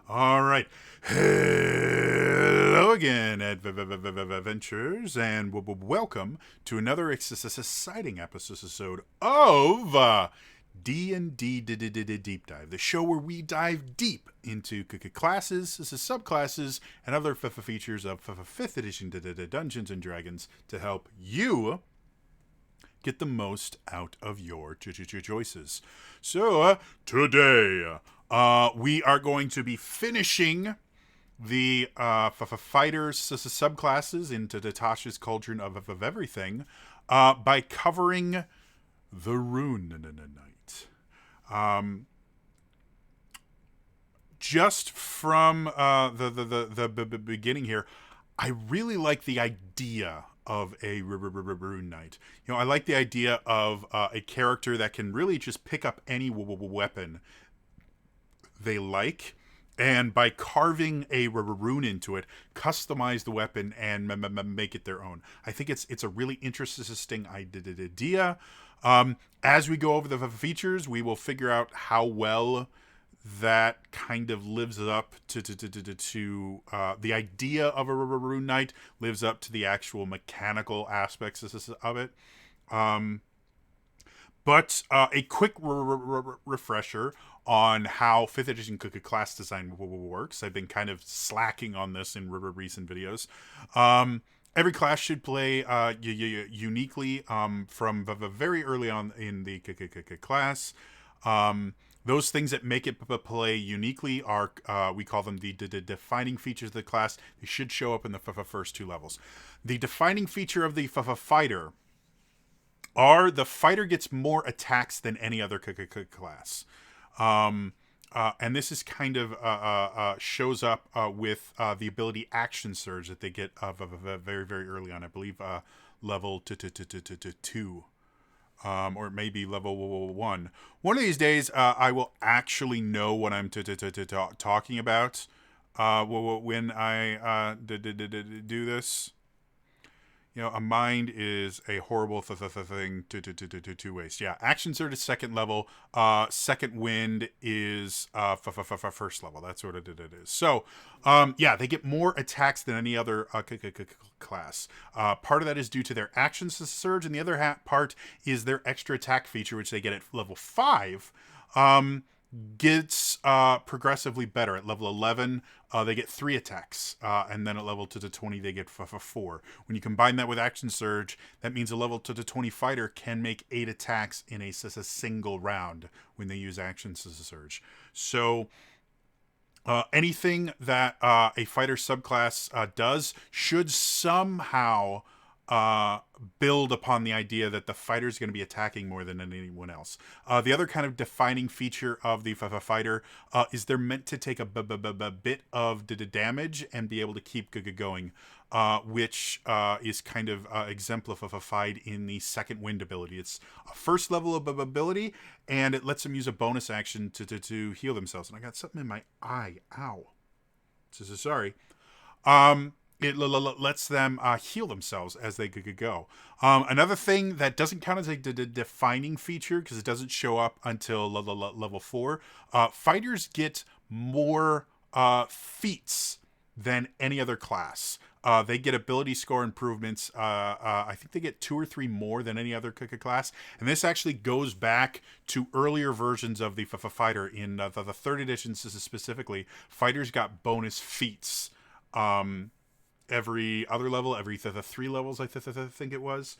All right. Hello again, adventurers, and welcome to another exciting episode of D&D Deep Dive, the show where we dive deep into classes, subclasses, and other features of 5th edition Dungeons and Dragons to help you get the most out of your choices. So, today, we are going to be finishing the fighters subclasses into Tasha's Cauldron of Everything by covering the Rune Knight. Just from the beginning here, I really like the idea of a Rune Knight. I like the idea of a character that can really just pick up any weapon they like, and by carving a rune into it, customize the weapon and make it their own. I think it's a really interesting idea. As we go over the features, we will figure out how well that kind of lives up to the idea of a Rune Knight, lives up to the actual mechanical aspects of it. But a quick refresher on how 5th edition class design works. I've been kind of slacking on this in recent videos. Every class should play uniquely from very early on in the class. Those things that make it play uniquely are, we call them the defining features of the class. They should show up in the first two levels. The defining feature of the fighter are the fighter gets more attacks than any other class. And this is kind of shows up with the ability Action Surge that they get very, very early on. I believe level 2. Or maybe level 1. One of these days, I will actually know what I'm talking about when I do this. A mind is a horrible thing to waste. Yeah, Action Surge is second level. Second Wind is first level. That's what it is. So, yeah, they get more attacks than any other class. Part of that is due to their Action Surge, and the other part is their extra attack feature, which they get at level 5. Gets progressively better. At level 11, they get 3 attacks, and then at level 20, they get 4. When you combine that with Action Surge, that means a level 20 fighter can make 8 attacks in a single round when they use Action Surge. So anything that a fighter subclass does should somehow build upon the idea that the fighter is going to be attacking more than anyone else. The other kind of defining feature of the fighter is they're meant to take a bit of damage and be able to keep going, which is kind of exemplified in the Second Wind ability. It's a first level of ability, and it lets them use a bonus action to heal themselves. And I got something in my eye. Ow. Sorry. It lets them heal themselves as they go. Another thing that doesn't count as a defining feature because it doesn't show up until level 4. Fighters get more feats than any other class. They get ability score improvements. I think they get 2 or 3 more than any other class. And this actually goes back to earlier versions of the fighter. In the 3rd edition specifically, fighters got bonus feats. Every other level, every 3 levels, I think it was.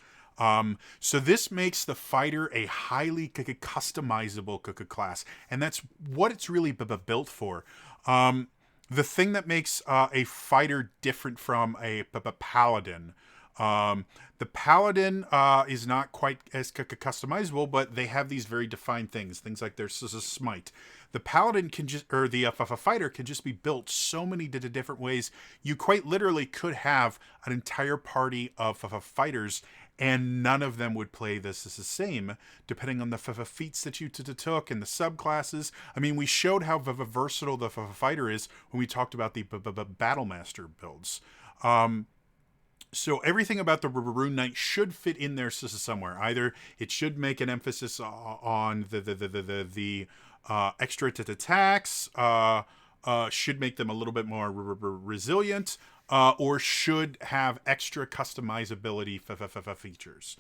So this makes the fighter a highly customizable class, and that's what it's really built for. The thing that makes a fighter different from a paladin, the paladin is not quite as customizable, but they have these very defined things like their smite. The paladin can just, or the fighter can just be built so many different ways. You quite literally could have an entire party of fighters, and none of them would play this the same, depending on the feats that you took and the subclasses. I mean, we showed how versatile the fighter is when we talked about the Battlemaster builds. So everything about the Rune Knight should fit in there somewhere. Either it should make an emphasis on the extra attacks, should make them a little bit more resilient, or should have extra customizability features.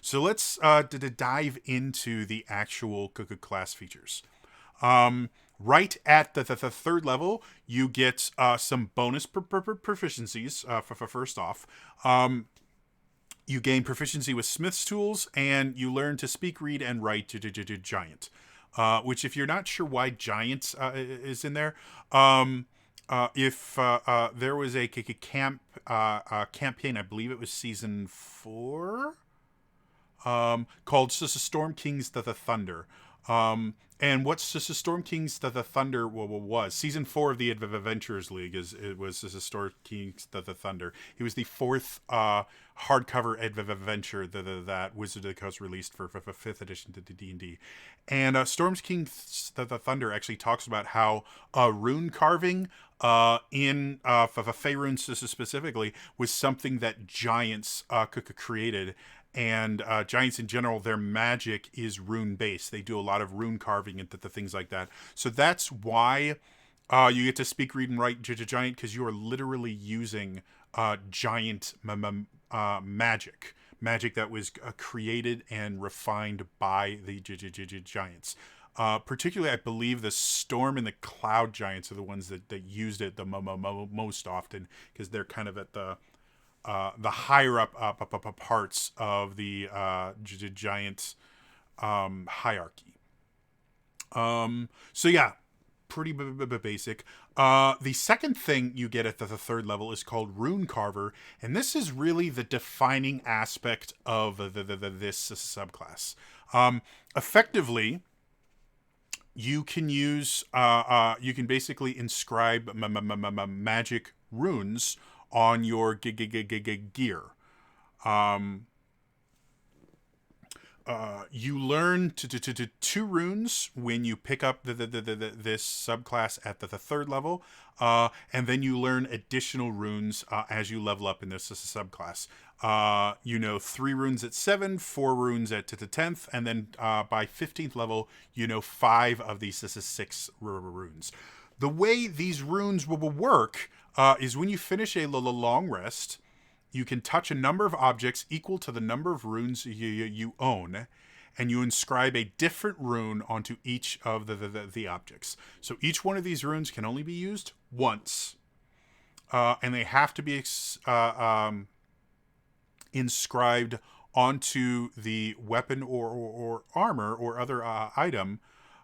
So let's dive into the actual class features. Right at the third level, you get some bonus proficiencies. First off, you gain proficiency with Smith's tools, and you learn to speak, read, and write to Giant. Which, if you're not sure why Giant is in there, if there was a campaign, I believe it was season 4, called Storm Kings the Thunder. And what Storm Kings the Thunder was, season 4 of the Adventurers League it was Storm Kings the Thunder. It was the 4th hardcover adventure that Wizard of the Coast released for 5th edition to D&D. And Storm Kings the Thunder actually talks about how rune carving in Faerun specifically was something that giants created. And giants in general, their magic is rune based. They do a lot of rune carving and the things like that. So that's why you get to speak, read, and write giant, because you are literally using giant magic that was created and refined by the giants. Particularly, I believe the Storm and the Cloud Giants are the ones that used it the most often, because they're kind of at the higher up parts of the giant hierarchy. So yeah, pretty basic. The second thing you get at the third level is called Rune Carver, and this is really the defining aspect of this subclass. Effectively, you can use you can basically inscribe magic runes on your gear. You learn to 2 runes when you pick up this subclass at the third level, and then you learn additional runes as you level up in this subclass. 3 runes at 7, 4 runes at 10th, and then by 15th level, 5 of these 6 runes. The way these runes will work is when you finish a long rest, you can touch a number of objects equal to the number of runes you own, and you inscribe a different rune onto each of the objects. So each one of these runes can only be used once, and they have to be inscribed onto the weapon or armor or other item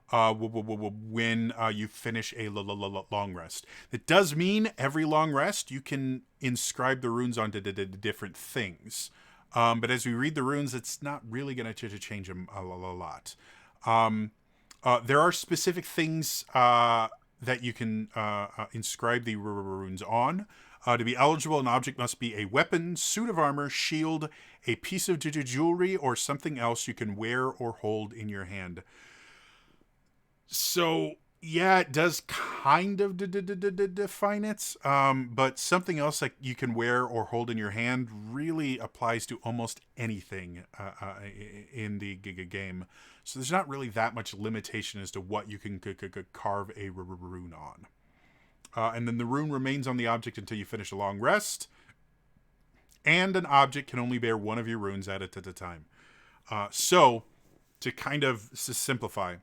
when you finish a long rest. It does mean every long rest you can inscribe the runes onto different things. But as we read the runes, it's not really going to change them a lot. There are specific things that you can inscribe the runes on. To be eligible, an object must be a weapon, suit of armor, shield, a piece of jewelry, or something else you can wear or hold in your hand. So, yeah, it does kind of define it, but something else like you can wear or hold in your hand really applies to almost anything in the game. So there's not really that much limitation as to what you can carve a rune on. And then the rune remains on the object until you finish a long rest, and an object can only bear one of your runes at a time. So, to kind of simplify,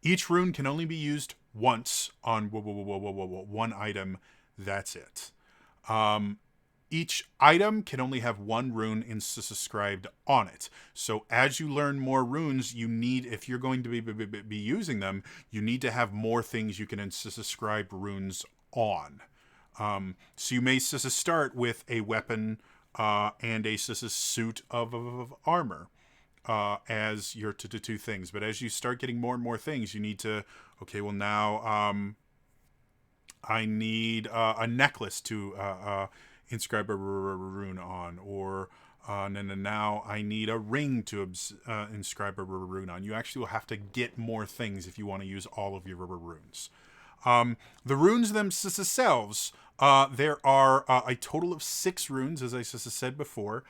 each rune can only be used once on one item. That's it. Each item can only have one rune inscribed on it. So as you learn more runes, you need, if you're going to be using them, you need to have more things you can inscribe runes on. So you may start with a weapon and a suit of armor. As your two things, but as you start getting more and more things, you need to, okay, well now I need a necklace to inscribe a rune on, or now I need a ring to inscribe a rune on. You actually will have to get more things if you want to use all of your runes. The runes themselves, there are a total of 6 runes, as I said before.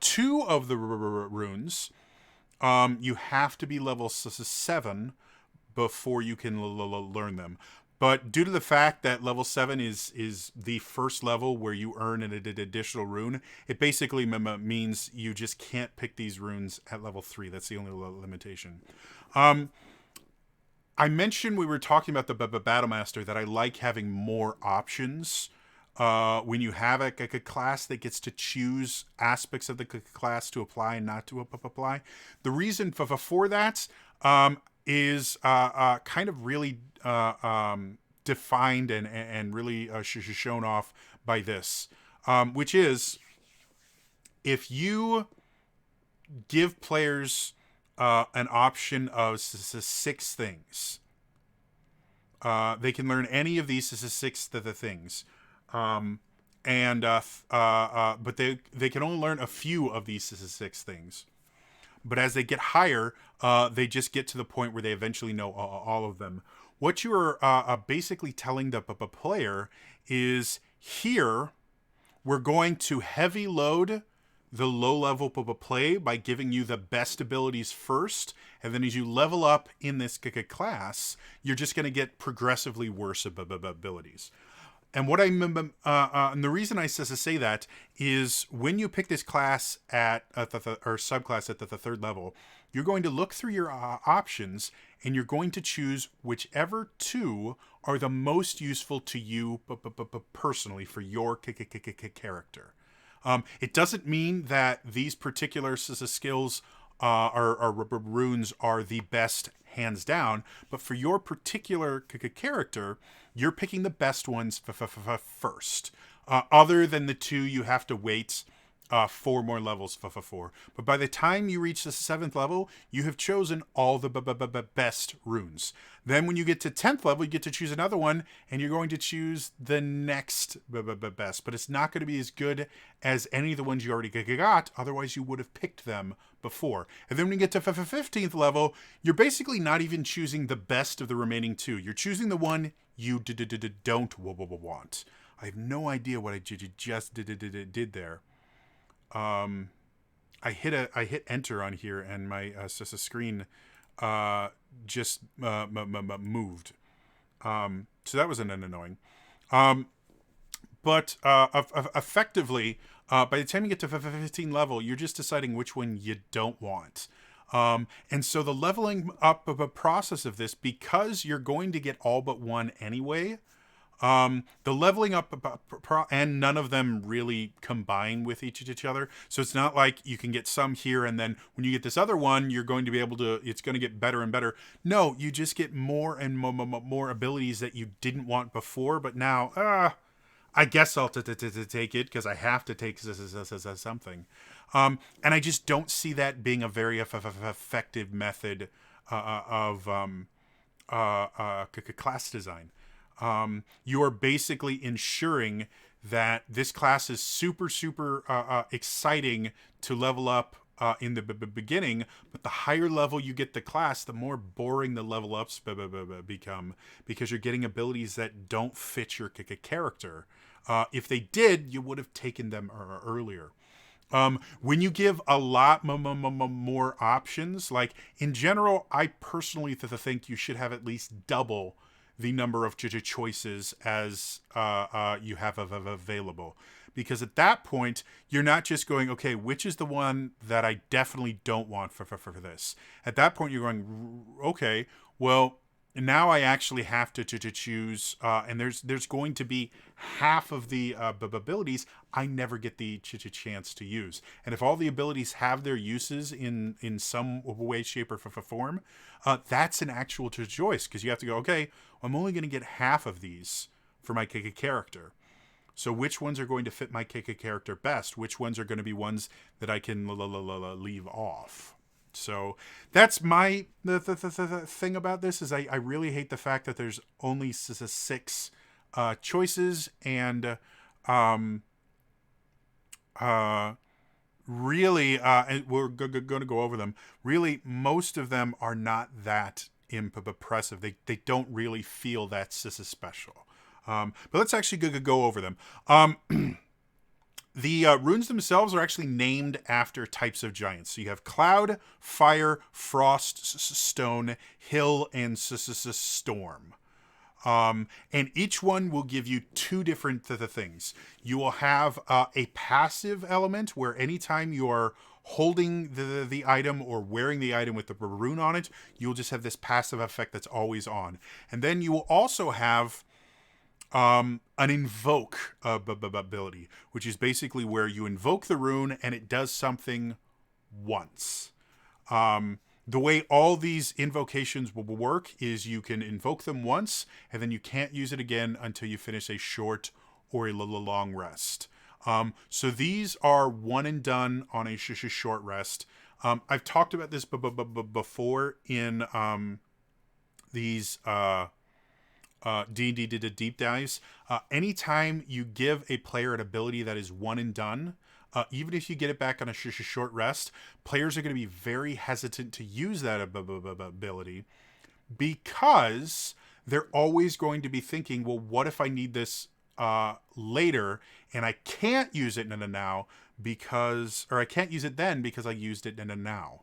2 of the runes, you have to be level 7 before you can learn them. But due to the fact that level 7 is the first level where you earn an additional rune, it basically means you just can't pick these runes at level 3. That's the only limitation. I mentioned we were talking about the Battle Master, that I like having more options. When you have a class that gets to choose aspects of the class to apply and not to apply. The reason for that is kind of really defined and really shown off by this, which is if you give players an option of 6 things, they can learn any of these 6 things. But they can only learn a few of these 6 things. But as they get higher, they just get to the point where they eventually know all of them. What you are basically telling the player is, here, we're going to heavy load the low-level play by giving you the best abilities first, and then as you level up in this class, you're just going to get progressively worse abilities. And what and the reason I say that is when you pick this class at or subclass at the 3rd level, you're going to look through your options and you're going to choose whichever 2 are the most useful to you personally for your character. It doesn't mean that these particular skills or runes are the best hands down, but for your particular character, you're picking the best ones first. Other than the 2 you have to wait 4 more levels for. But by the time you reach the 7th level, you have chosen all the best runes. Then when you get to 10th level, you get to choose another one, and you're going to choose the next best. But it's not going to be as good as any of the ones you already got, otherwise you would have picked them before. And then when you get to 15th level, you're basically not even choosing the best of the remaining 2. You're choosing the one you don't want. I have no idea what I just did there. I hit enter on here, and my screen just moved. So that was an annoying. But effectively, by the time you get to 15 level, you're just deciding which one you don't want. And so the leveling up of a process of this, because you're going to get all but one anyway, the leveling up and none of them really combine with each other. So it's not like you can get some here and then when you get this other one, you're going to be able to, it's going to get better and better. No, you just get more and more abilities that you didn't want before, but now, I guess I'll take it because I have to take something. And I just don't see that being a very effective method of class design. You are basically ensuring that this class is super exciting to level up in the beginning, but the higher level you get the class, the more boring the level ups become, because you're getting abilities that don't fit your character. If they did, you would have taken them earlier. When you give a lot more options, like in general, I personally think you should have at least double the number of choices as you have available. Because at that point, you're not just going, okay, which is the one that I definitely don't want for this? At that point, you're going, okay, well, now I actually have to choose, and there's going to be half of the abilities I never get the chance to use. And if all the abilities have their uses in some way, shape, or form, that's an actual choice, because you have to go, okay, I'm only going to get half of these for my character. So which ones are going to fit my character best? Which ones are going to be ones that I can leave off? So that's my the thing about this is I really hate the fact that there's only 6 choices, and really and we're going to go over them. Really, most of them are not that impressive. They don't really feel that special. But let's actually go over them. The runes themselves are actually named after types of giants. So you have cloud, fire, frost, stone, hill, and storm. And each one will give you two different things. You will have a passive element where anytime you're holding the item or wearing the item with the rune on it, you'll just have this passive effect that's always on. And then you will also have an invoke ability, which is basically where you invoke the rune and it does something once. The way all these invocations will work is you can invoke them once and then you can't use it again until you finish a short or a long rest. So these are one and done on a short rest. I've talked about this before in these D&D did a deep dives. Anytime you give a player an ability that is one and done, even if you get it back on a short rest, players are going to be very hesitant to use that ability because they're always going to be thinking, well, what if I need this later and I can't use it in a now because, or I can't use it then because I used it in a now.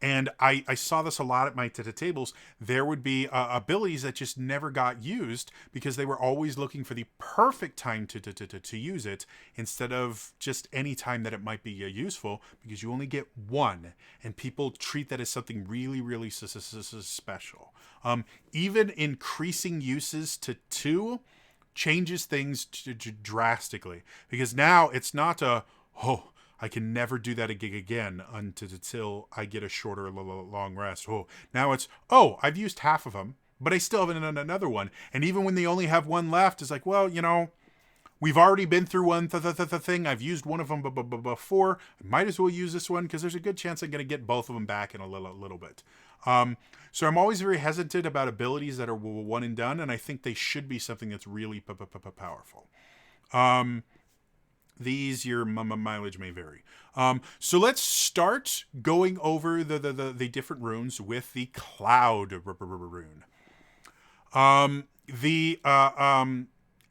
And I saw this a lot at my tables. There would be abilities that just never got used because they were always looking for the perfect time to use it instead of just any time that it might be useful, because you only get one. And people treat that as something really, really special. Even increasing uses to 2 changes things drastically, because now it's not I can never do that again until I get a shorter long rest. Now it's, I've used half of them, but I still have another one. And even when they only have one left, it's like, well, we've already been through one thing. I've used one of them before. I might as well use this one because there's a good chance I'm going to get both of them back in a little bit. So I'm always very hesitant about abilities that are one and done, and I think they should be something that's really powerful. These, your mileage may vary. So let's start going over the different runes with the Cloud rune. The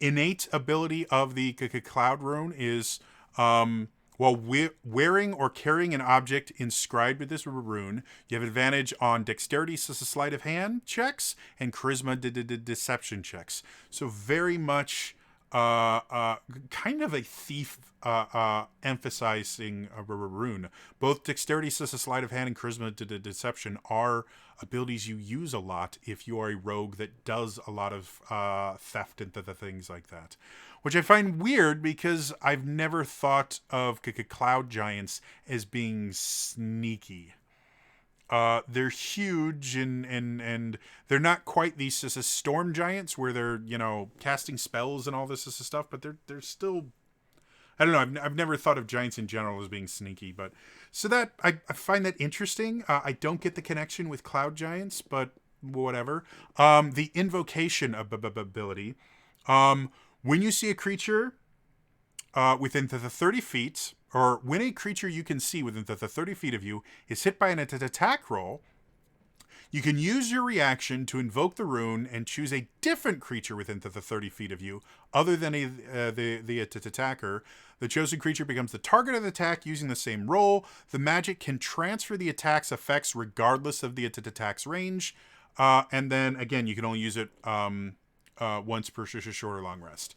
innate ability of the Cloud rune is while wearing or carrying an object inscribed with this rune, you have advantage on dexterity, sleight of hand checks, and charisma deception checks. So very much kind of a thief emphasizing a rune. Both dexterity, sleight of hand, and charisma deception are abilities you use a lot if you are a rogue that does a lot of theft and things like that. Which I find weird because I've never thought of cloud giants as being sneaky. They're huge and they're not quite these storm giants where they're, casting spells and all this stuff, but they're still, I don't know. I've never thought of giants in general as being sneaky, but so that I find that interesting. I don't get the connection with cloud giants, but whatever. The invocation ability. When you see a creature within the 30 feet, or when a creature you can see within the 30 feet of you is hit by an attack roll, you can use your reaction to invoke the rune and choose a different creature within the 30 feet of you, other than the attacker. The chosen creature becomes the target of the attack using the same roll. The magic can transfer the attack's effects regardless of the attack's range. And then, again, you can only use it once per short or long rest.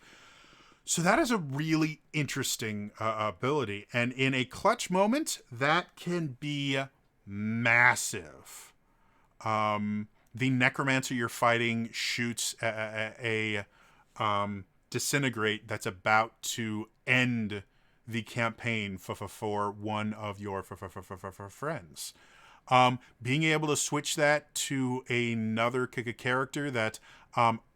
So that is a really interesting ability. And in a clutch moment, that can be massive. The necromancer you're fighting shoots a disintegrate that's about to end the campaign for one of your friends. Being able to switch that to another character that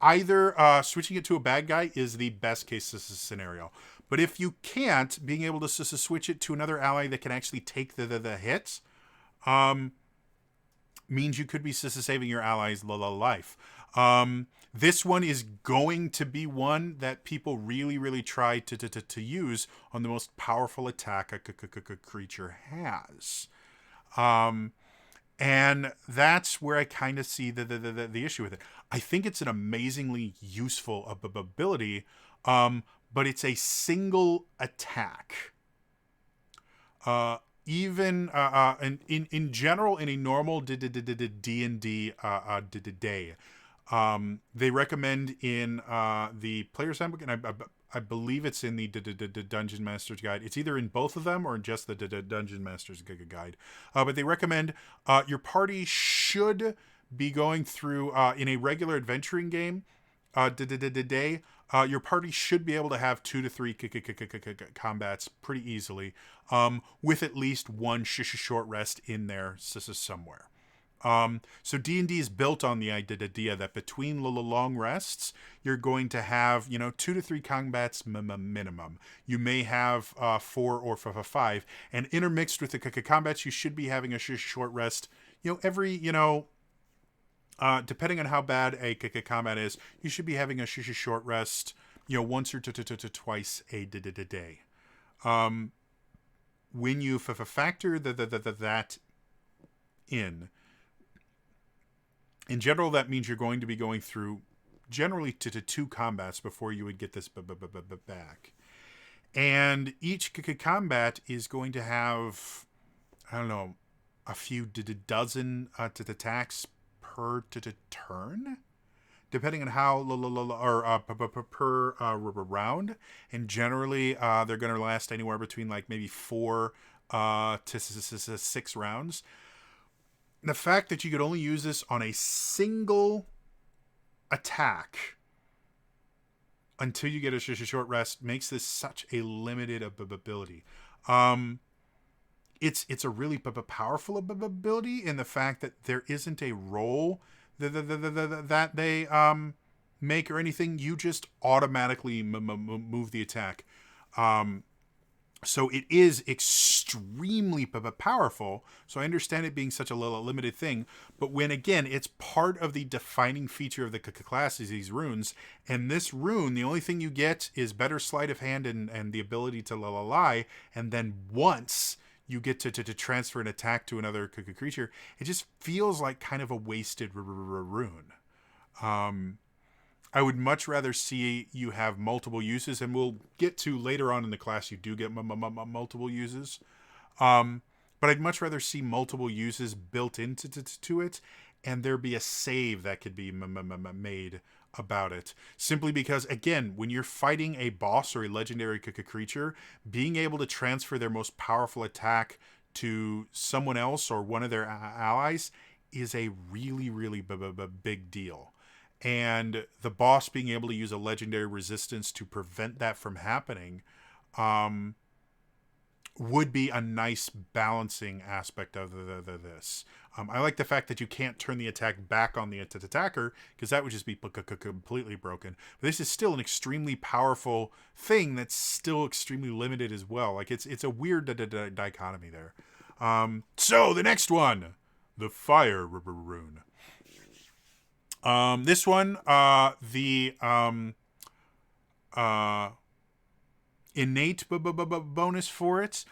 either switching it to a bad guy is the best case scenario. But if you can't, being able to switch it to another ally that can actually take the hits means you could be saving your allies' life. This one is going to be one that people really, really try to use on the most powerful attack a creature has. And that's where I kind of see the issue with it. I think it's an amazingly useful ability, but it's a single attack. Even in general, in a normal D&D day, They recommend in the Player's Handbook, and I believe it's in the Dungeon Master's Guide. It's either in both of them or in just the Dungeon Master's Guide. But they recommend your party should be going through, in a regular adventuring game, day, your party should be able to have 2 to 3 combats pretty easily, with at least one short rest in there somewhere. So D&D is built on the idea that between long rests, you're going to have, 2 to 3 combats minimum. You may have 4 or 5, and intermixed with the combats, you should be having a short rest, every, depending on how bad a combat is, you should be having a short rest, once or twice a day. When you factor that in general, that means you're going to be going through generally to 2 combats before you would get this back. And each combat is going to have, I don't know, a few dozen attacks per turn, depending on how per round. And generally, they're going to last anywhere between like maybe 4 to 6 rounds. The fact that you could only use this on a single attack until you get a short rest makes this such a limited ability. It's a really powerful ability in the fact that there isn't a roll that they make or anything. You just automatically move the attack. So it is extremely powerful. So I understand it being such a limited thing. But when, again, it's part of the defining feature of the class is these runes. And this rune, the only thing you get is better sleight of hand and the ability to lie. And then once you get to transfer an attack to another creature, it just feels like kind of a wasted rune. I would much rather see you have multiple uses, and we'll get to later on in the class you do get multiple uses. But I'd much rather see multiple uses built into it, and there be a save that could be made about it. Simply because, again, when you're fighting a boss or a legendary creature, being able to transfer their most powerful attack to someone else or one of their allies is a really, really big deal. And the boss being able to use a legendary resistance to prevent that from happening would be a nice balancing aspect of this. I like the fact that you can't turn the attack back on the attacker, because that would just be completely broken. But this is still an extremely powerful thing that's still extremely limited as well. Like it's a weird dichotomy there. So the next one, the Fire Rune. This one, the innate bonus for it,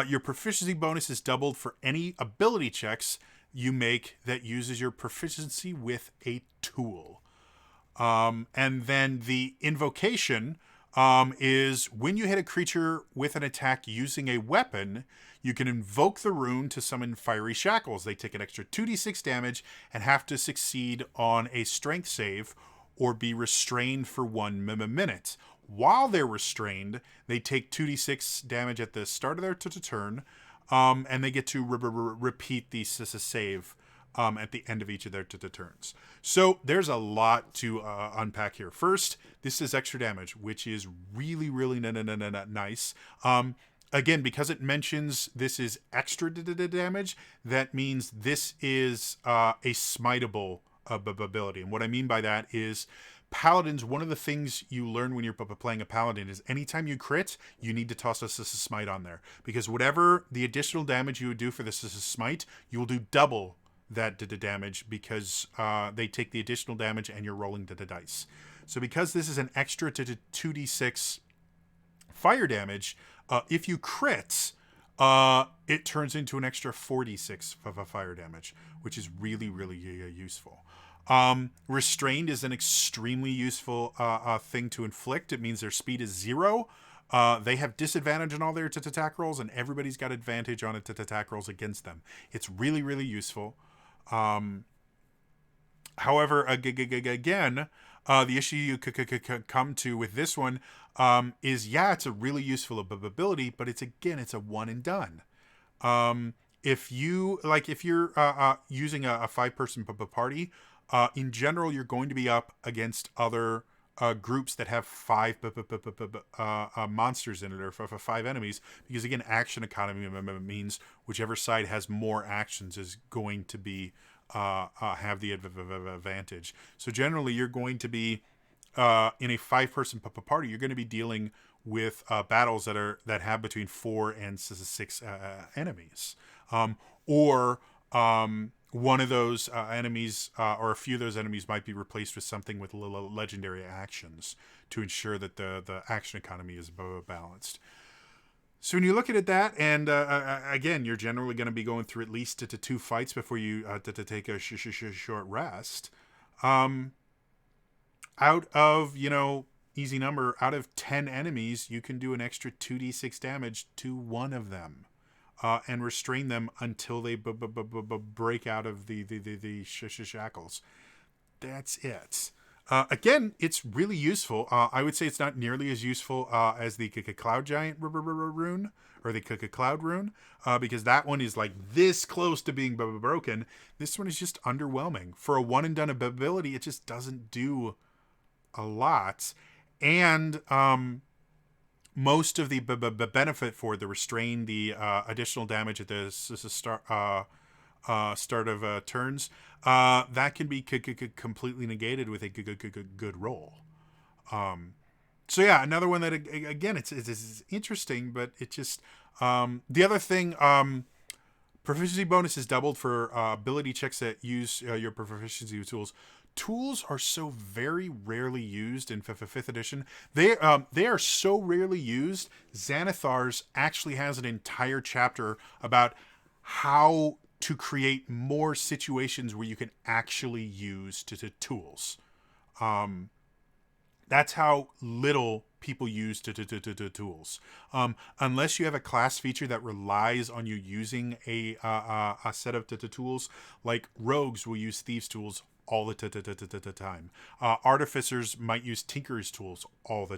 your proficiency bonus is doubled for any ability checks you make that uses your proficiency with a tool. And then the invocation is when you hit a creature with an attack using a weapon, you can invoke the rune to summon fiery shackles. They take an extra 2d6 damage and have to succeed on a strength save or be restrained for 1 minute. While they're restrained, they take 2d6 damage at the start of their turn, and they get to repeat the save at the end of each of their turns. So there's a lot to unpack here. First, this is extra damage, which is really, really nice. Again, because it mentions this is extra damage, that means this is a smiteable ability. And what I mean by that is Paladins, one of the things you learn when you're playing a Paladin is anytime you crit, you need to toss a smite on there. Because whatever the additional damage you would do for this smite, you will do double that damage because they take the additional damage and you're rolling the dice. So because this is an extra 2d6 fire damage, if you crit, it turns into an extra 4d6 of a fire damage, which is really, really useful. Restrained is an extremely useful thing to inflict. It means their speed is 0. They have disadvantage on all their attack rolls, and everybody's got advantage on attack rolls against them. It's really, really useful. However, again, the issue you could come to with this one is, yeah, it's a really useful ability, but it's a one and done. If you're using a 5-person party, in general, you're going to be up against other groups that have 5 monsters in it, or 5 enemies, because again, action economy means whichever side has more actions is going to be have the advantage. So generally, you're going to be in a 5-person party. You're going to be dealing with battles that have between 4 and 6 enemies, or one of those enemies or a few of those enemies might be replaced with something with legendary actions to ensure that the action economy is balanced. So when you look at that, and again, you're generally going to be going through at least to 2 fights before you to take a short rest. Out of, easy number, out of 10 enemies, you can do an extra 2d6 damage to one of them. And restrain them until they break out of the shackles. That's it. Again, it's really useful. I would say it's not nearly as useful as the Cloud Giant rune, or the Cloud rune, because that one is like this close to being broken. This one is just underwhelming. For a one and done ability, it just doesn't do a lot. And most of the benefit for the restrain, the additional damage at the start of turns, that can be completely negated with a good roll. So yeah, another one that, again, it's interesting, but it just the other thing. Proficiency bonus is doubled for ability checks that use your proficiency tools. Tools are so very rarely used in 5th edition. They are so rarely used. Xanathar's actually has an entire chapter about how to create more situations where you can actually use tools. That's how little people use tools. Unless you have a class feature that relies on you using a set of tools, like rogues will use thieves' tools all the time. Artificers might use tinker's tools all the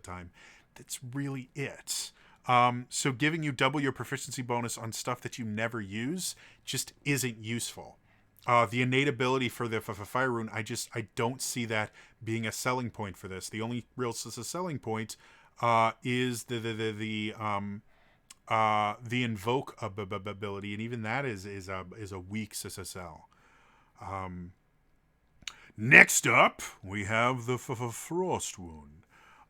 time. That's really it. So giving you double your proficiency bonus on stuff that you never use just isn't useful. The innate ability for the fire rune, I don't see that being a selling point for this. The only real selling point is the invoke ability, and even that is a weak SSL. Next up, we have the frost wound.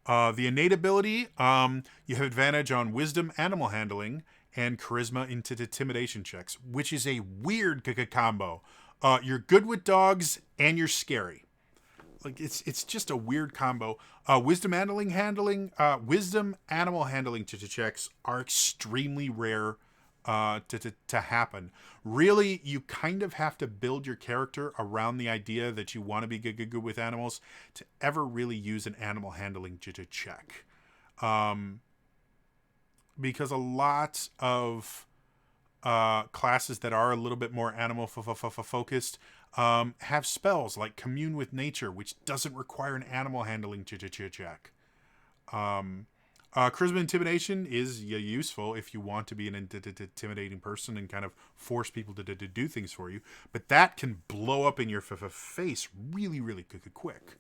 The innate ability, you have advantage on wisdom, animal handling, and charisma into intimidation checks, which is a weird combo. You're good with dogs and you're scary. Like it's just a weird combo. Wisdom animal handling checks are extremely rare to happen. Really, you kind of have to build your character around the idea that you want to be good with animals to ever really use an animal handling check. Because a lot of classes that are a little bit more animal focused have spells like Commune with Nature, which doesn't require an animal handling check. Charisma Intimidation is useful if you want to be an intimidating person and kind of force people to do things for you, but that can blow up in your face really, really quick.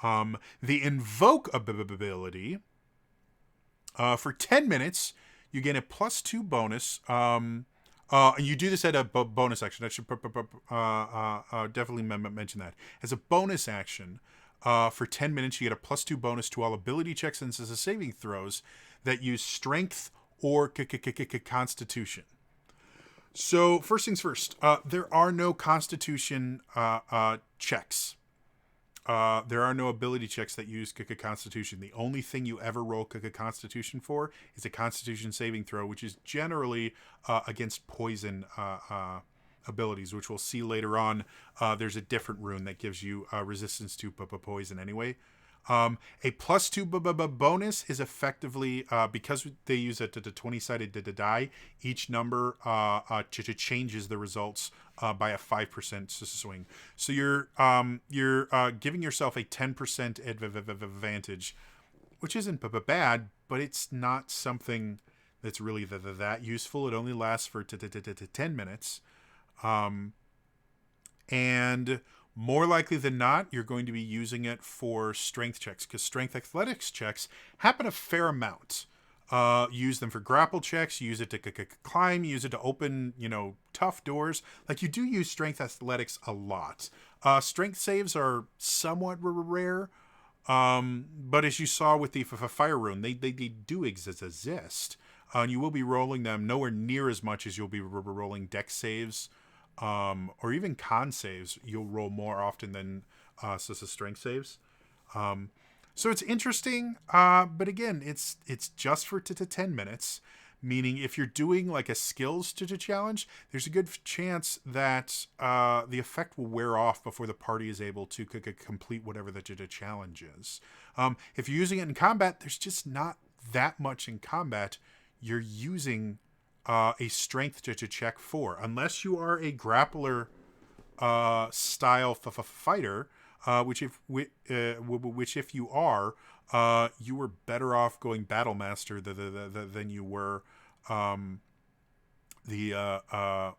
The Invoke ability, for 10 minutes, you gain a +2 bonus. You do this at a bonus action. I should definitely mention that. As a bonus action, for 10 minutes, you get a +2 bonus to all ability checks and saving throws that use strength or constitution. So first things first, there are no constitution checks. There are no ability checks that use Constitution. The only thing you ever roll Constitution for is a Constitution saving throw, which is generally against poison abilities, which we'll see later on. There's a different rune that gives you resistance to poison anyway. A +2 bonus is effectively, because they use a 20-sided die, each number changes the results by a 5% swing. So you're giving yourself a 10% advantage, which isn't bad, but it's not something that's really that useful. It only lasts for 10 minutes. And more likely than not, you're going to be using it for strength checks, because strength athletics checks happen a fair amount. Use them for grapple checks, use it to climb, use it to open, tough doors. Like, you do use strength athletics a lot. Strength saves are somewhat rare, but as you saw with the fire rune, they do exist. And you will be rolling them nowhere near as much as you'll be rolling dex saves, or even con saves. You'll roll more often than strength saves. So it's interesting, but again, it's just for 10 minutes, meaning if you're doing like a skills challenge, there's a good chance that the effect will wear off before the party is able to complete whatever the challenge is. If you're using it in combat, there's just not that much in combat you're using a strength check for, unless you are a grappler style fighter. Which if you are, you were better off going Battle Master than you were the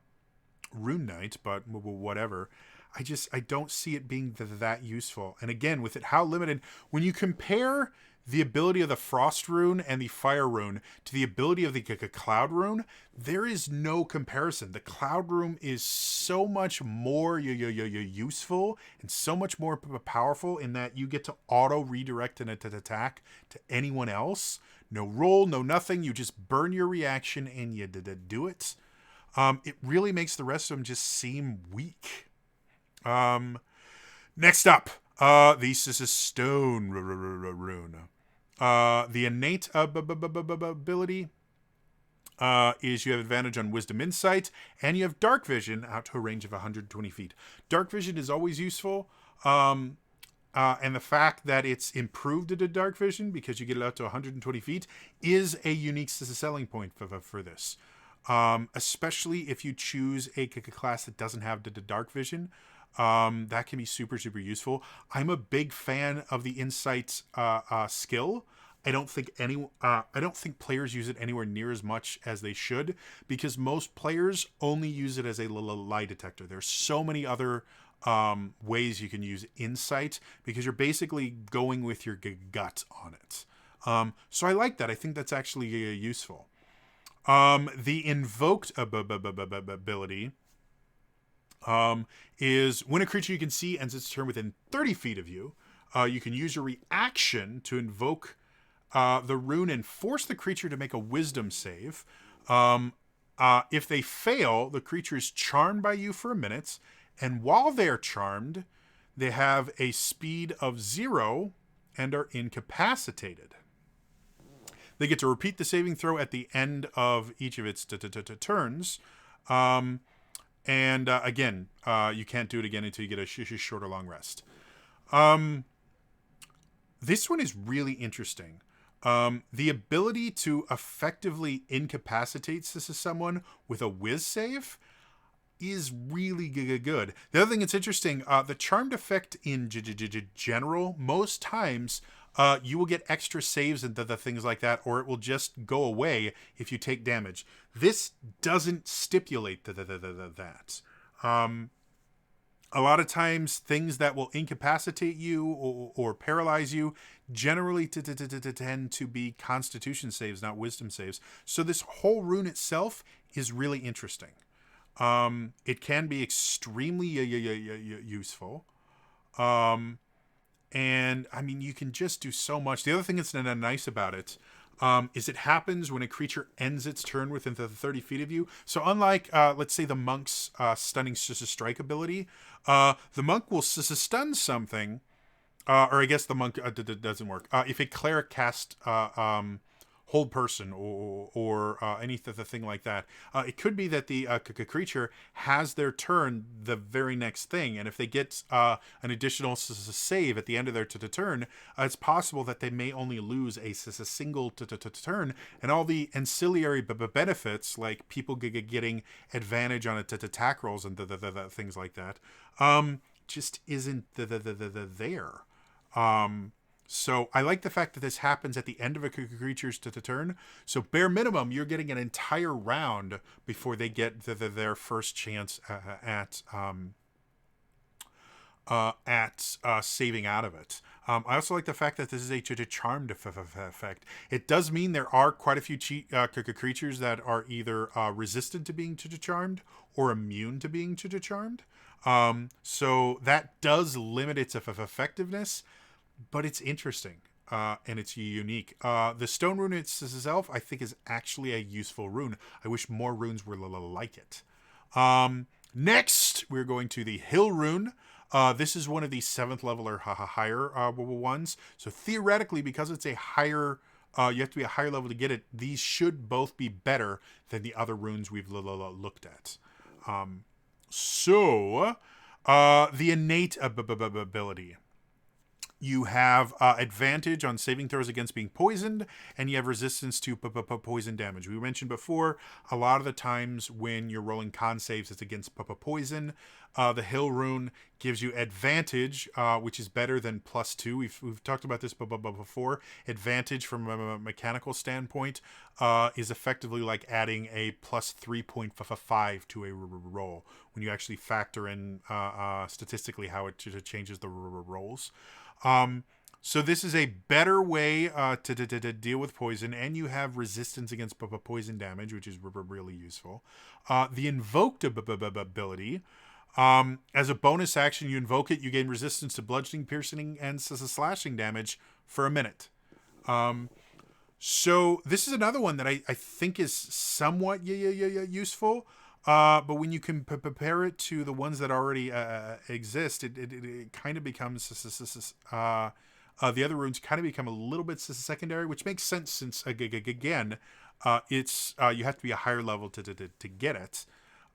Rune Knight, but whatever. I don't see it being that useful. And again, with it how limited, when you compare the ability of the Frost Rune and the Fire Rune to the ability of the Cloud Rune, there is no comparison. The Cloud Rune is so much more useful and so much more powerful in that you get to auto redirect an attack to anyone else. No roll, no nothing. You just burn your reaction and you do it. It really makes the rest of them just seem weak. Next up, this is a Stone Rune. The innate ability is you have advantage on Wisdom Insight, and you have Dark Vision out to a range of 120 feet. Dark Vision is always useful, and the fact that it's improved to Dark Vision because you get it out to 120 feet is a unique selling point for this. Especially if you choose a class that doesn't have the Dark Vision. That can be super useful. I'm a big fan of the Insight skill. I don't think players use it anywhere near as much as they should, because most players only use it as a lie detector. There's so many other ways you can use Insight, because you're basically going with your gut on it. So I like that. I think that's actually useful. The invoked ability is when a creature you can see ends its turn within 30 feet of you, you can use your reaction to invoke the rune and force the creature to make a wisdom save. If they fail, the creature is charmed by you for a minute, and while they're charmed, they have a speed of 0 and are incapacitated. They get to repeat the saving throw at the end of each of its turns. And again, you can't do it again until you get a short or long rest. This one is really interesting. The ability to effectively incapacitate someone with a whiz save is really good. The other thing that's interesting, the charmed effect in general, most times you will get extra saves and the things like that, or it will just go away if you take damage. This doesn't stipulate that. A lot of times, things that will incapacitate you or paralyze you generally tend to be Constitution saves, not Wisdom saves. So this whole rune itself is really interesting. It can be extremely useful. And I mean, you can just do so much. The other thing that's nice about it is it happens when a creature ends its turn within 30 feet of you. So unlike, let's say, the monk's stunning strike ability, the monk will stun something, or I guess the monk doesn't work. If a cleric casts hold person or anything like that. It could be that the creature has their turn the very next thing, and if they get an additional save at the end of their turn, it's possible that they may only lose a single turn, and all the ancillary benefits like people getting advantage on attack rolls and things like that just isn't there. So I like the fact that this happens at the end of a creature's turn. So bare minimum, you're getting an entire round before they get their first chance at saving out of it. I also like the fact that this is a charmed effect. It does mean there are quite a few creatures that are either resistant to being charmed or immune to being charmed. So that does limit its effectiveness, but it's interesting and it's unique. The stone rune itself, I think, is actually a useful rune. I wish more runes were like it. Next, we're going to the hill rune. This is one of the 7th level or higher ones. So theoretically, because it's a higher, you have to be a higher level to get it. These should both be better than the other runes we've looked at. So the innate ability. You have advantage on saving throws against being poisoned, and you have resistance to poison damage. We mentioned before, a lot of the times when you're rolling con saves, it's against poison. The hill rune gives you advantage, which is better than +2. We've talked about this before. Advantage from a mechanical standpoint is effectively like adding a +3.5 to a roll when you actually factor in statistically how it changes the rolls. So this is a better way to deal with poison, and you have resistance against poison damage, which is really useful. The invoked ability, as a bonus action, you invoke it, you gain resistance to bludgeoning, piercing, and slashing damage for a minute. So this is another one that I think is somewhat useful. But when you can compare it to the ones that already exist, it kind of becomes the other runes kind of become a little bit secondary, which makes sense since again, it's you have to be a higher level to get it.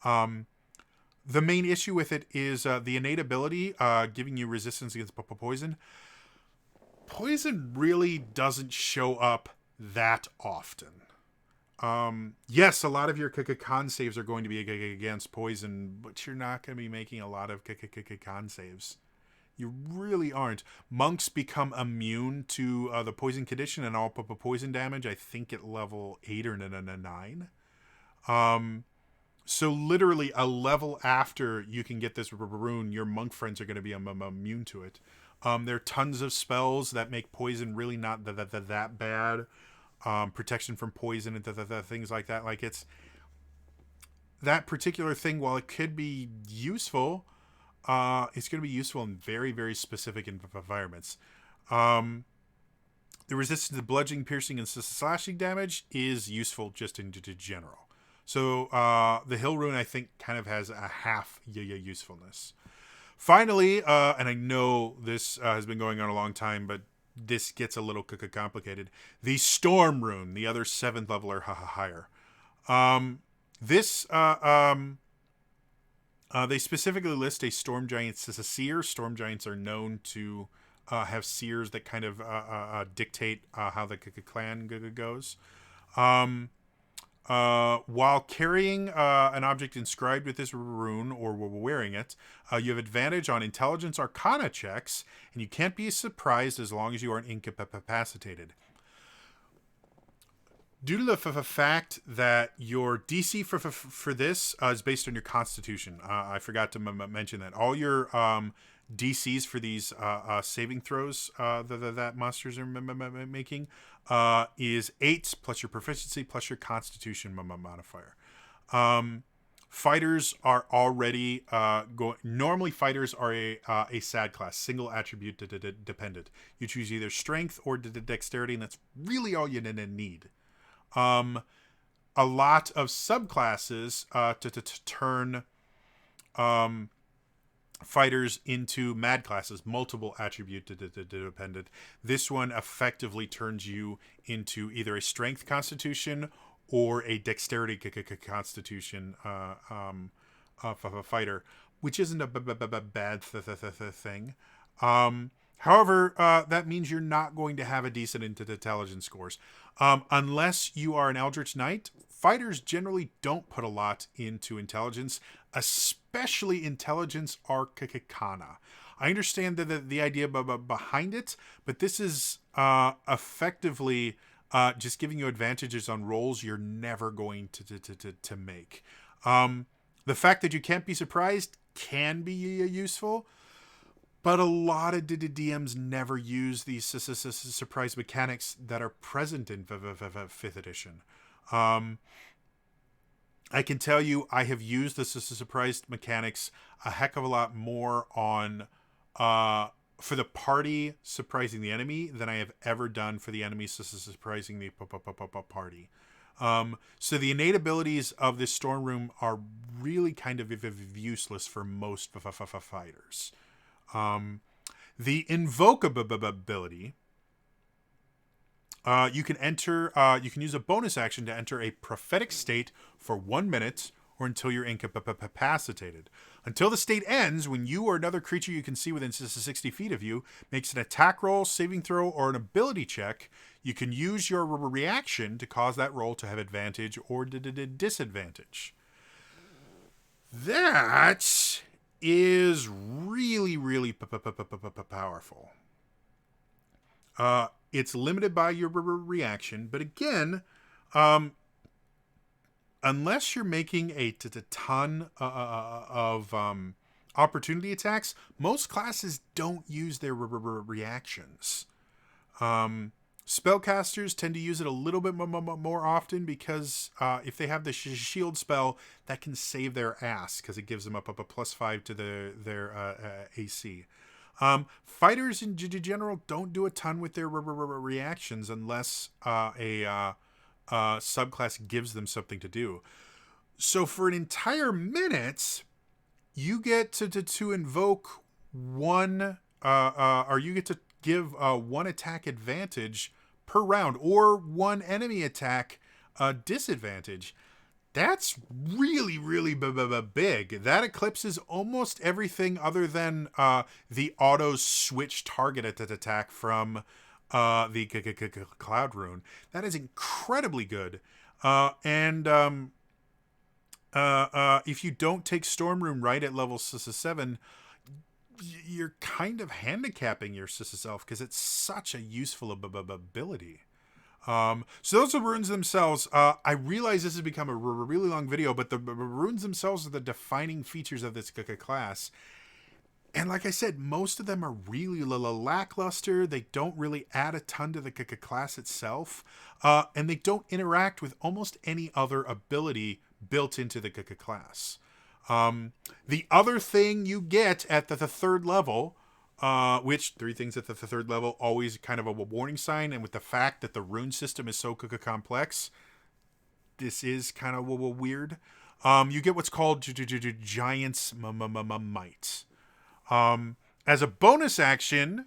The main issue with it is the innate ability giving you resistance against poison. Poison really doesn't show up that often. Yes, a lot of your con saves are going to be against poison, but you're not going to be making a lot of con saves. You really aren't. Monks become immune to the poison condition and all poison damage, I think at level 8 or 9. So literally a level after you can get this rune, your monk friends are going to be immune to it. There are tons of spells that make poison really not that bad. Protection from poison and things like that. Like, it's that particular thing, while it could be useful, it's going to be useful in very, very specific environments. The resistance to bludgeoning, piercing, and slashing damage is useful just in general. So the hill rune, I think, kind of has a half usefulness. Finally, and I know this has been going on a long time, but this gets a little complicated. The storm rune, the other 7th level or higher. They specifically list a storm giant as a seer. Storm giants are known to have seers that kind of dictate how the clan goes. While carrying an object inscribed with this rune or wearing it, you have advantage on intelligence arcana checks, and you can't be surprised as long as you aren't incapacitated. Due to the fact that your DC for this is based on your constitution, I forgot to mention that. All your DCs for these saving throws that monsters are making is 8 plus your proficiency plus your constitution modifier. Fighters are already normally fighters are a SAD class, single attribute dependent. You choose either strength or dexterity, and that's really all you need. A lot of subclasses to turn fighters into mad classes, multiple attribute dependent. This one effectively turns you into either a strength constitution or a dexterity constitution of a fighter, which isn't a bad thing. However, that means you're not going to have a decent intelligence scores. Unless you are an Eldritch Knight, fighters generally don't put a lot into intelligence, especially intelligence arcana. I understand the idea behind it, but this is effectively just giving you advantages on rolls you're never going to make. The fact that you can't be surprised can be useful, but a lot of DMs never use these surprise mechanics that are present in 5th edition. I can tell you I have used the surprise mechanics a heck of a lot more on for the party surprising the enemy than I have ever done for the enemy surprising the party. So the innate abilities of this Storm Room are really kind of useless for most fighters. The invoke ability, you can use a bonus action to enter a prophetic state for 1 minute or until you're incapacitated. Until the state ends, when you or another creature you can see within 60 feet of you makes an attack roll, saving throw, or an ability check, you can use your reaction to cause that roll to have advantage or disadvantage. That is really, really powerful. It's limited by your reaction, but again, unless you're making a ton of opportunity attacks, most classes don't use their reactions. Spellcasters tend to use it a little bit more often because if they have the shield spell, that can save their ass because it gives them up a +5 to their AC. Fighters in general don't do a ton with their reactions unless a subclass gives them something to do. So for an entire minute, you get to invoke one, or you get to give one attack advantage per round, or one enemy attack disadvantage. That's really, really big. That eclipses almost everything other than the auto switch target attack from the Cloud Rune. That is incredibly good. And if you don't take Storm Rune right at level 7, you're kind of handicapping yourself because it's such a useful ability. So those are the runes themselves. I realize this has become a really long video, but the runes themselves are the defining features of this class. And like I said, most of them are really lackluster. They don't really add a ton to the class itself. And they don't interact with almost any other ability built into the class. The other thing you get at the third level, which 3 things at the third level, always kind of a warning sign. And with the fact that the rune system is so complex, this is kind of weird. You get what's called Giant's Might. As a bonus action,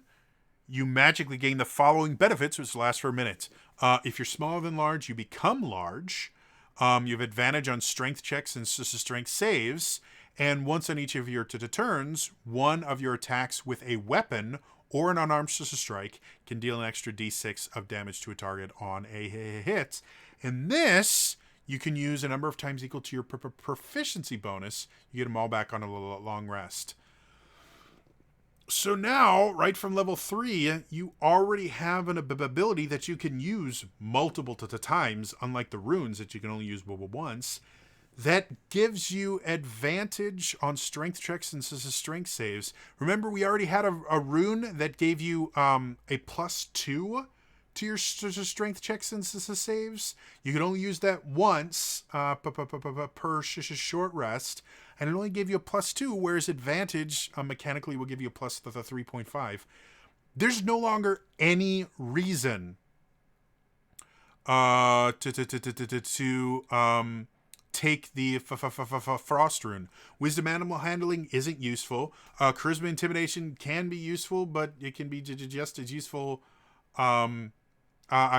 you magically gain the following benefits, which last for a minute. If you're smaller than large, you become large. You have advantage on strength checks and strength saves. And once on each of your turns, one of your attacks with a weapon or an unarmed strike can deal an extra d6 of damage to a target on a hit. And this you can use a number of times equal to your proficiency bonus. You get them all back on a long rest. So now, right from level 3, you already have an ability that you can use multiple times, unlike the runes that you can only use once. That gives you advantage on strength checks and strength saves. Remember, we already had a rune that gave you a +2 to your strength checks and saves. You can only use that once per short rest. And it only gave you a +2, whereas advantage mechanically will give you a plus 3.5. There's no longer any reason to take the Frost Rune. Wisdom Animal Handling isn't useful. Charisma Intimidation can be useful, but it can be just as useful. I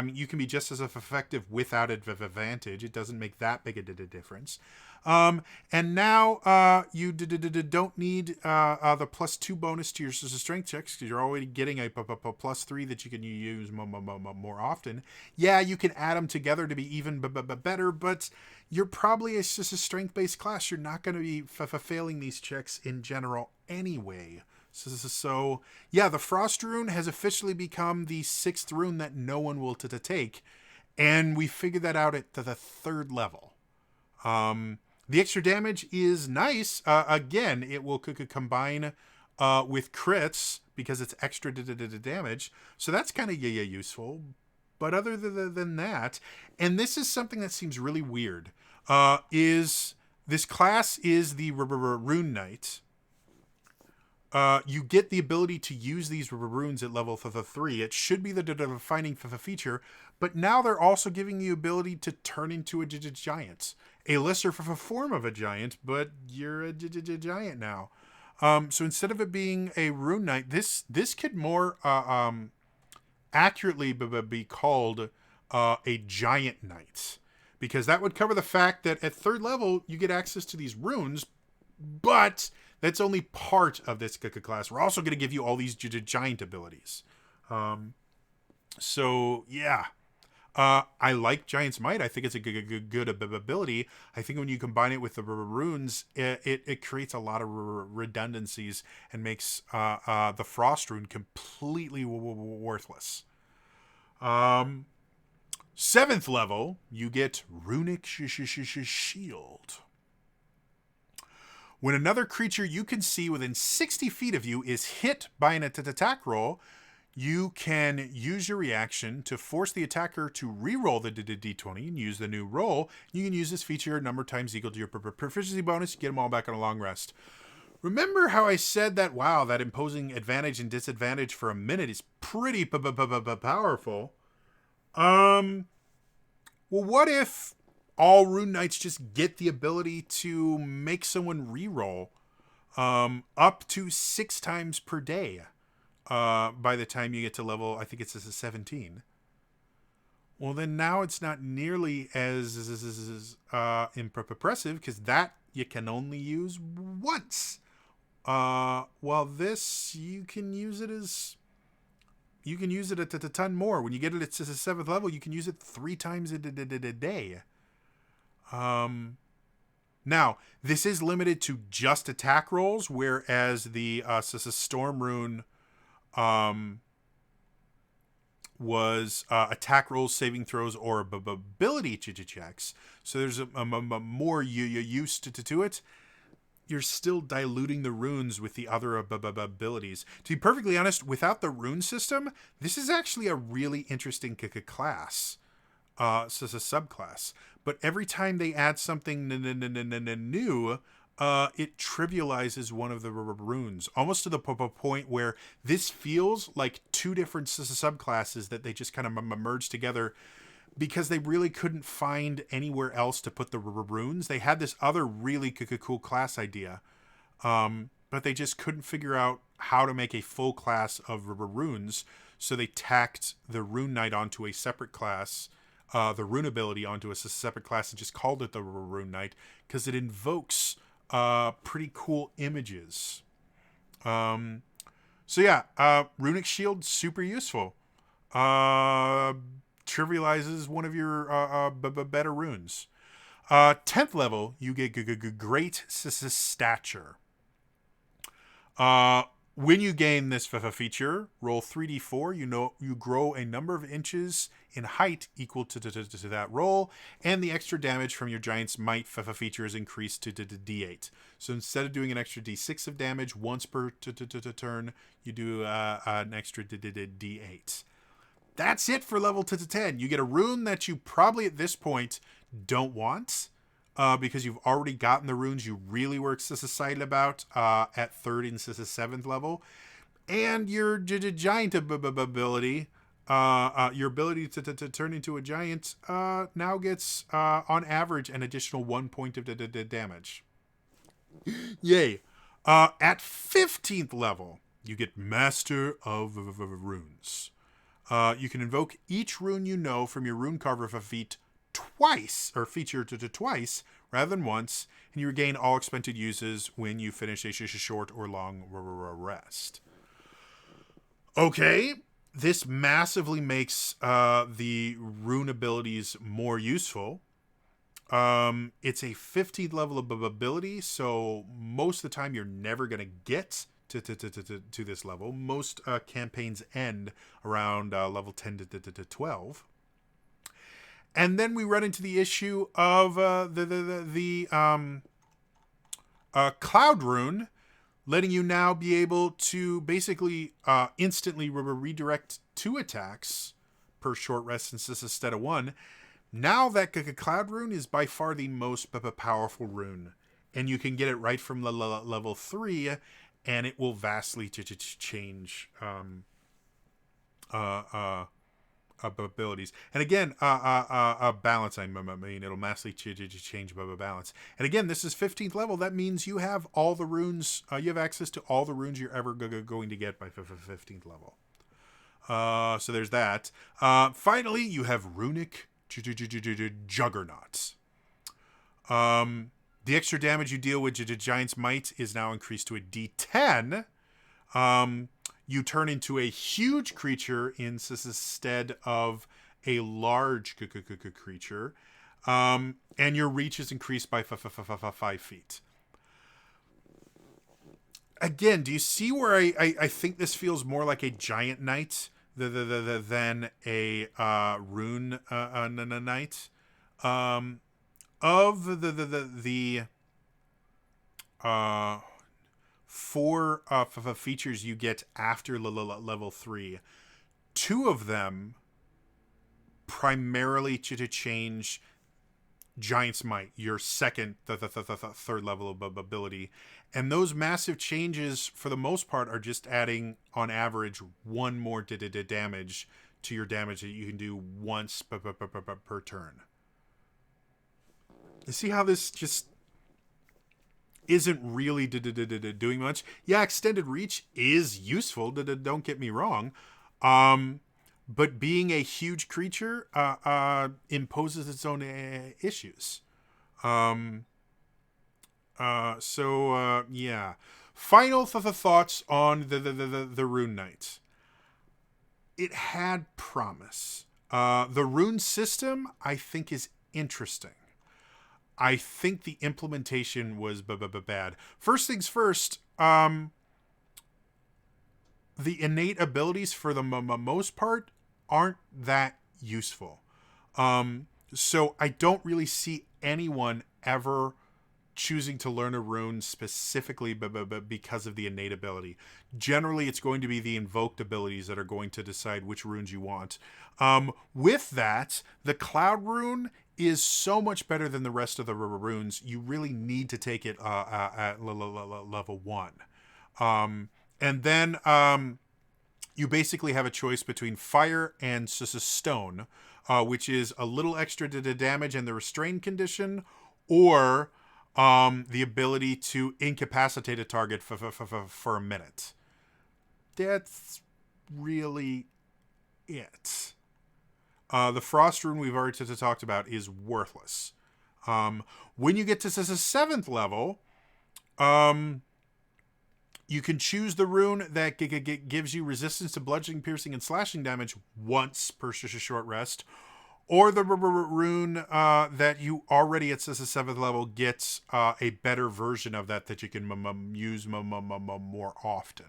mean, you can be just as effective without advantage. It doesn't make that big a difference. And now you don't need the +2 bonus to your strength checks because you're already getting a +3 that you can use more often. Yeah, you can add them together to be even better, but you're probably a strength-based class. You're not going to be failing these checks in general anyway. So yeah, the Frost Rune has officially become the 6th rune that no one will take, and we figured that out at the 3rd level. The extra damage is nice. Again, it will combine with crits because it's extra damage, so that's kind of useful. But other than that, and this is something that seems really weird, is this class is the Rune Knight. You get the ability to use these runes at level 3. It should be the defining feature, but now they're also giving you the ability to turn into a giant. A lesser form of a giant, but you're a giant now. So instead of it being a Rune Knight, this could more accurately be called a Giant Knight. Because that would cover the fact that at 3rd level, you get access to these runes, but that's only part of this class. We're also going to give you all these giant abilities. So, yeah. I like Giant's Might. I think it's a good ability. I think when you combine it with the runes, it creates a lot of redundancies and makes the Frost Rune completely worthless. 7th level, you get Runic Shield. When another creature you can see within 60 feet of you is hit by an attack roll, you can use your reaction to force the attacker to re-roll the d20 and use the new roll. You can use this feature a number of times equal to your proficiency bonus. You get them all back on a long rest. Remember how I said that, wow, that imposing advantage and disadvantage for a minute is pretty powerful? Well, what if all Rune Knights just get the ability to make someone reroll up to 6 times per day by the time you get to level, I think it's 17. Well, then now it's not nearly as impressive because that you can only use once. While this, you can use it a ton more. When you get it at the 7th level, you can use it 3 times a day. Now, this is limited to just attack rolls, whereas the Storm Rune was attack rolls, saving throws, or ability checks. So there's a more you used to it. You're still diluting the runes with the other abilities. To be perfectly honest, without the rune system, this is actually a really interesting class. So it's a subclass. But every time they add something new, it trivializes one of the runes, almost to the point where this feels like 2 different subclasses that they just kind of merged together because they really couldn't find anywhere else to put the runes. They had this other really cool class idea, but they just couldn't figure out how to make a full class of runes, so they tacked the Rune Knight onto a separate class, the rune ability onto a separate class, and just called it the Rune Knight because it invokes pretty cool images. So yeah, Runic Shield, super useful. Trivializes one of your better runes. 10th level, you get Great Stature. When you gain this feature, roll 3d4. You grow a number of inches in height equal to that roll, and the extra damage from your Giant's Might feature is increased to d8. So instead of doing an extra d6 of damage once per turn, you do an extra d8. That's it for level 10. You get a rune that you probably at this point don't want, because you've already gotten the runes you really were excited about at 3rd and 7th level. And your giant ability your ability to turn into a giant now gets, on average, an additional 1 point of damage. Yay. At 15th level, you get Master of Runes. You can invoke each rune you know from your Rune Carver feat twice, or feature twice, rather than once, and you regain all expended uses when you finish a short or long rest. Okay, this massively makes the rune abilities more useful. It's a 15th level of ability, so most of the time you're never going to get to this level. Most campaigns end around level 10 to 12. And then we run into the issue of the Cloud Rune, letting you now be able to basically instantly redirect 2 attacks per short rest instead of 1. Now that Cloud Rune is by far the most powerful rune, and you can get it right from level 3, and it will vastly change abilities. And again, balance, I mean, it'll massively change balance. And again, this is 15th level. That means you have all the runes, you have access to all the runes you're ever going to get by 15th level. So there's that. Finally, you have Runic Juggernaut. The extra damage you deal with Giant's Might is now increased to a D10. You turn into a huge creature instead of a large creature. And your reach is increased by 5 feet. Again, do you see where I think this feels more like a Giant Knight than a Rune Knight? Of the 4 features you get after level 3, 2 of them primarily to change Giant's Might, your second, third level of ability. And those massive changes, for the most part, are just adding, on average, 1 more damage to your damage that you can do once per turn. You see how this just isn't really doing much? Yeah, extended reach is useful, don't get me wrong. But being a huge creature imposes its own issues. Yeah. Final thoughts on the Rune Knight. It had promise. The rune system, I think, is interesting. I think the implementation was bad. First things first, the innate abilities, for the most part, aren't that useful. So I don't really see anyone ever choosing to learn a rune specifically because of the innate ability. Generally, it's going to be the invoked abilities that are going to decide which runes you want. With that, the Cloud Rune is so much better than the rest of the runes. You really need to take it at level 1. And then you basically have a choice between fire and stone, which is a little extra to the damage and the restrain condition, or the ability to incapacitate a target for a minute. That's really it. The Frost Rune we've already talked about is worthless. When you get to the 7th level, you can choose the rune that gives you resistance to bludgeoning, piercing, and slashing damage once per short rest, or the rune that you already at the 7th level gets a better version of that you can use more often.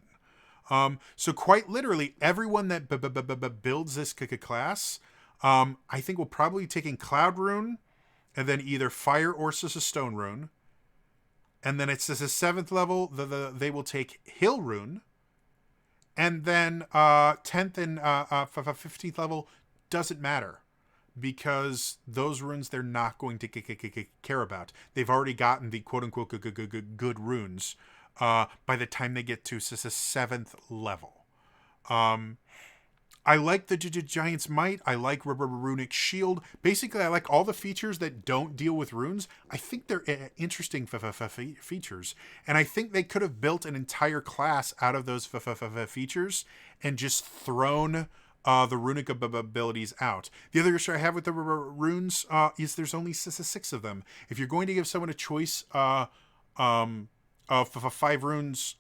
So quite literally, everyone that builds this class, I think will probably be taking Cloud Rune, and then either Fire or Stone Rune. And then it's the 7th level, they will take Hill Rune. And then 10th and 15th level doesn't matter, because those runes they're not going to care about. They've already gotten the quote-unquote good runes by the time they get to 7th level. I like the Giant's Might. I like Runic Shield. Basically, I like all the features that don't deal with runes. I think they're interesting features. And I think they could have built an entire class out of those features and just thrown the runic abilities out. The other issue I have with the runes is there's only 6 of them. If you're going to give someone a choice of 5 runes,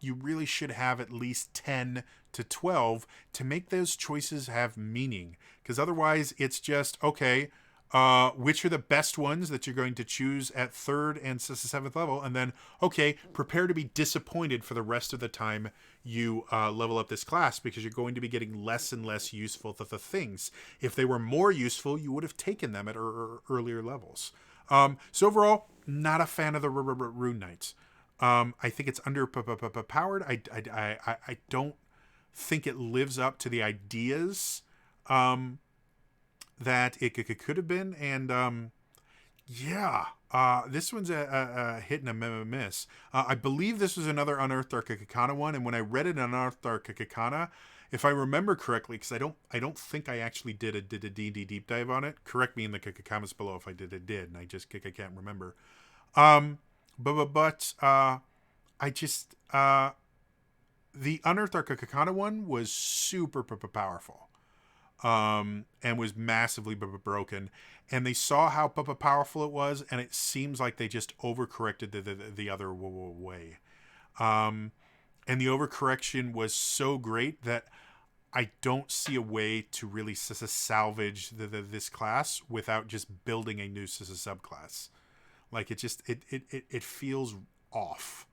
you really should have at least 10 to 12 to make those choices have meaning. Because otherwise, it's just, okay, which are the best ones that you're going to choose at 3rd and 7th level, and then, okay, prepare to be disappointed for the rest of the time you level up this class, because you're going to be getting less and less useful things. If they were more useful, you would have taken them at earlier levels. So overall, not a fan of the Rune Knights. I think it's underpowered. I don't think it lives up to the ideas that it could have been. And this one's a hit and a miss. I believe this was another Unearthed Arcana one, and when I read it in Unearthed Arcana, if I remember correctly, because I don't think I actually did a D&D deep dive on it. Correct me in the comments below if I did, and I can't remember. But I just the Unearthed Arcana one was super powerful, and was massively broken. And they saw how powerful it was, and it seems like they just overcorrected the other way. And the overcorrection was so great that I don't see a way to really salvage this class without just building a new subclass. Like, it feels off.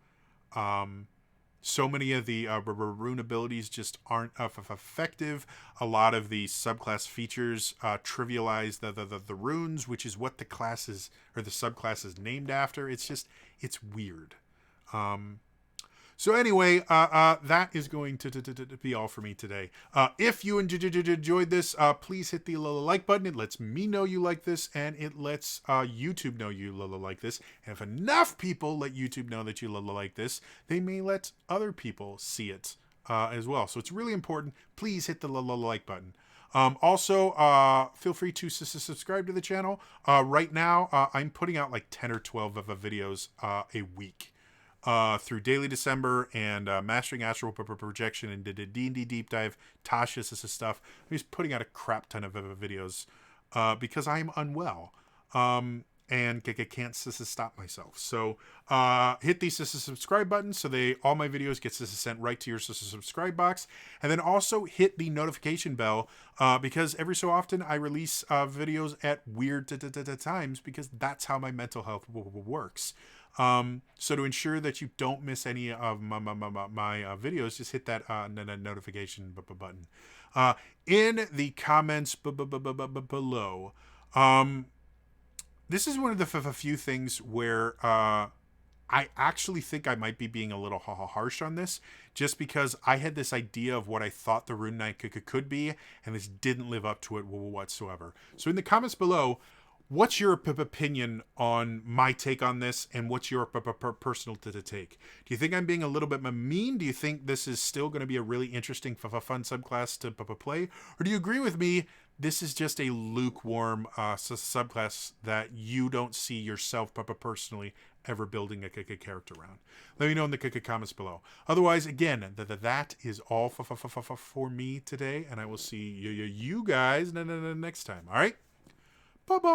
So many of the rune abilities just aren't effective. A lot of the subclass features trivialize the runes, which is what the class is, or the subclass is named after. It's weird. So anyway, that is going to be all for me today. If you enjoyed this, please hit the like button. It lets me know you like this, and it lets YouTube know you like this. And if enough people let YouTube know that you like this, they may let other people see it as well. So it's really important. Please hit the like button. Also, feel free to subscribe to the channel. Right now, I'm putting out like 10 or 12 of videos a week. Through Daily December and Mastering Astral Projection and did a D&D deep dive, Tasha's stuff. I'm just putting out a crap ton of videos because I'm unwell and I can't stop myself. So hit the subscribe button so all my videos get sent right to your subscribe box. And then also hit the notification bell because every so often I release videos at weird times, because that's how my mental health works. So to ensure that you don't miss any of my videos, just hit that notification button. In the comments below, this is one of the few things where I actually think I might be being a little harsh on this, just because I had this idea of what I thought the Rune Knight could be, and this didn't live up to it whatsoever. So in the comments below, what's your opinion on my take on this, and what's your personal take? Do you think I'm being a little bit mean? Do you think this is still going to be a really interesting, fun subclass to play? Or do you agree with me? This is just a lukewarm subclass that you don't see yourself personally ever building a character around. Let me know in the comments below. Otherwise, again, that is all for me today, and I will see you guys next time. All right? Bye-bye.